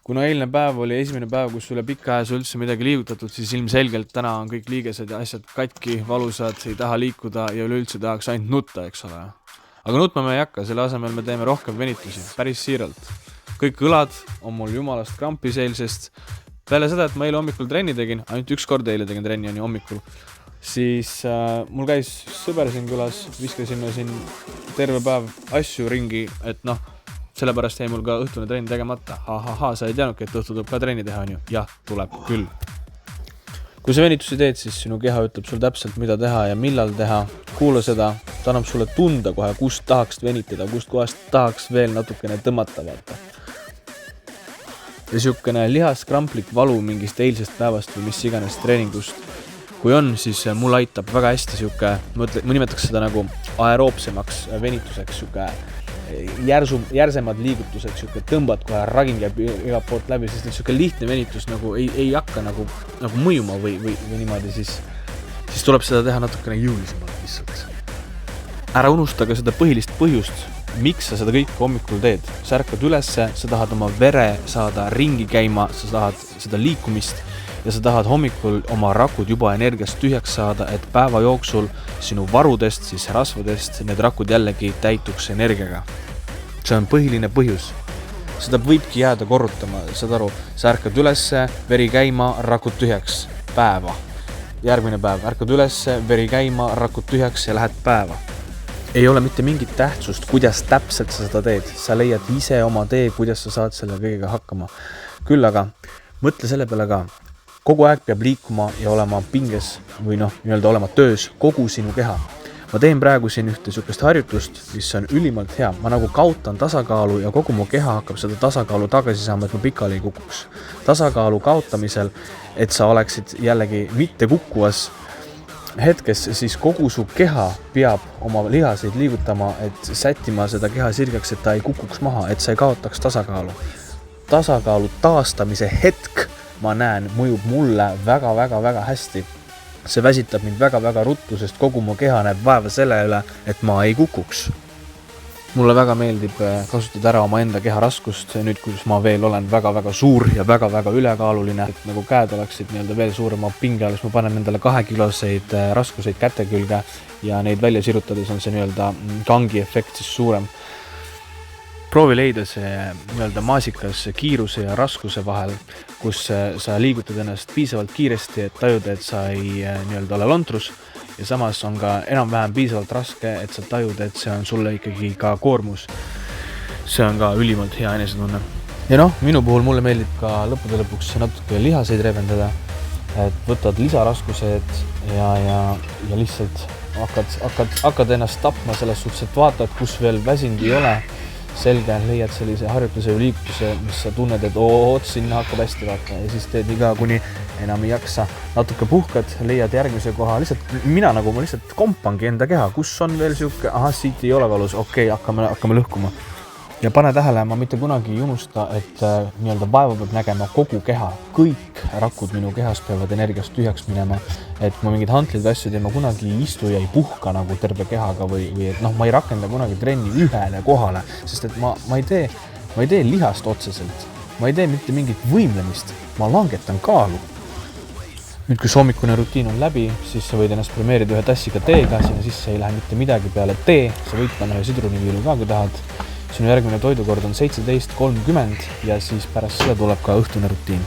kuna eilne päev oli esimene päev, kus üle pika aja üldse midagi liigutatud, siis ilmselgelt täna on kõik liigesed ja asjad katki, valusad, ei taha liikuda ja üleüldse tahaks ainult nutta, eks ole. Aga nutma me ei hakka, selle asemel me teeme rohkem venitusi, päris siiralt. Kõik õlad on mul jumalast krampis eilsest. Peale seda, et ma eile hommikul trenni tegin, ainult üks kord eile tegin trenni on ju hommikul, siis mul käis sõber siin külas, viskasime siin terve päev asju ringi, et noh, sellepärast jäi mul ka õhtune trenn tegemata. Sa ei teadnudki, et õhtu tuleb ka trenni teha, on ju? Jah, tuleb küll. Kui sa venitusi teed, siis sinu keha ütleb sul täpselt, mida teha ja millal teha. Kuula seda, ta annab sulle tunda kohe, kust tahaks venitada, kust kohast tahaks veel natukene tõmmata, vaata. Ja siukene lihaskramplik valu mingist eilsest päevast või mis iganes treeningust. Kui on, siis mul aitab väga hästi siuke, ma nimetaks seda nagu aeroopsemaks venituseks, siuke järsemad liigutused, siuke tõmbad kohe raging jääb igalt poolt läbi, sest siuke lihtne venitus nagu ei hakka nagu mõjuma või niimoodi, siis tuleb seda teha natukene jõulisemalt lihtsalt. Ära unusta ka seda põhilist põhjust, miks sa seda kõik hommikul teed. Sa ärkad ülesse, sa tahad oma vere saada ringi käima, sa tahad seda liikumist ja sa tahad hommikul oma rakud juba energiast tühjaks saada, et päeva jooksul sinu varudest, siis rasvadest, need rakud jällegi täituks energiaga. See on põhiline põhjus. Seda võibki jääda korrutama, saad aru, sa ärkad ülesse, veri käima, rakud tühjaks, päeva. Järgmine päev, ärkad ülesse, veri käima, rakud tühjaks ja lähed päeva. Ei ole mitte mingit tähtsust, kuidas täpselt sa seda teed. Sa leiad ise oma tee, kuidas sa saad selle kõigega hakkama. Küll aga mõtle selle peale ka. Kogu aeg peab liikuma ja olema pinges või nii-öelda olema töös kogu sinu keha. Ma teen praegu siin ühte sükest harjutust, mis on ülimalt hea. Ma nagu kaotan tasakaalu ja kogu mu keha hakkab seda tasakaalu tagasi saama, et ma pikali ei kukuks. Tasakaalu kaotamisel, et sa oleksid jällegi mitte kukkuvas hetkes, siis kogu su keha peab oma lihaseid liigutama, et sättima seda keha sirgeks, et ta ei kukuks maha, et sa ei kaotaks tasakaalu. Tasakaalu taastamise hetk ma näen, mõjub mulle väga hästi. See väsitab mind väga ruttu, sest kogu mu keha näeb vaeva selle üle, et ma ei kukuks. Mulle väga meeldib kasutada ära oma enda keha raskust, nüüd kus ma veel olen väga suur ja väga ülekaaluline, et nagu käed oleksid nii-öelda veel suurema pinge all, siis ma panen endale 2-kiloseid raskuseid käte külge ja neid välja sirutades on see nii-öelda kangi efekt siis suurem. Proovi leida see nii-öelda maasikas kiiruse ja raskuse vahel, kus sa liigutad ennast piisavalt kiiresti, et tajuda, et sa ei nii-öelda ole lontrus ja samas on ka enam-vähem piisavalt raske, et sa tajud, et see on sulle ikkagi ka koormus. See on ka ülimalt hea enesetunne. Ja minu puhul mulle meeldib ka lõppude lõpuks natuke lihaseid revendada, et võtad lisaraskused ja lihtsalt hakkad ennast tapma selles suhtes, et vaatad, kus veel väsinud ei ole. Selge, leiad sellise harjutuse või liikutuse, mis sa tunned, et sinna hakkab hästi vaata ja siis teed iga kuni enam ei jaksa. Natuke puhkad, leiad järgmise koha, lihtsalt ma lihtsalt kompangi enda keha, kus on veel siuke, siit ei ole valus, okei, hakkame lõhkuma. Ja pane tähele, ma mitte kunagi ei unusta, et nii-öelda vaeva peab nägema kogu keha. Kõik rakud minu kehas peavad energiast tühjaks minema, et ma mingid hantlid või asju teen, ma kunagi ei istu ja ei puhka nagu terve kehaga või et ma ei rakenda kunagi trenni ühele kohale, sest et ma ei tee lihast otseselt, ma ei tee mitte mingit võimlemist, ma langetan kaalu. Nüüd, kui hommikune rutiin on läbi, siis sa võid ennast premeerida ühe tassiga teega, sinna sisse ei lähe mitte midagi peale tee, sa võid panna ühe sidruniviilu ka, kui tahad. Sinu järgmine toidukord on 17:30 ja siis pärast seda tuleb ka õhtune rutiin.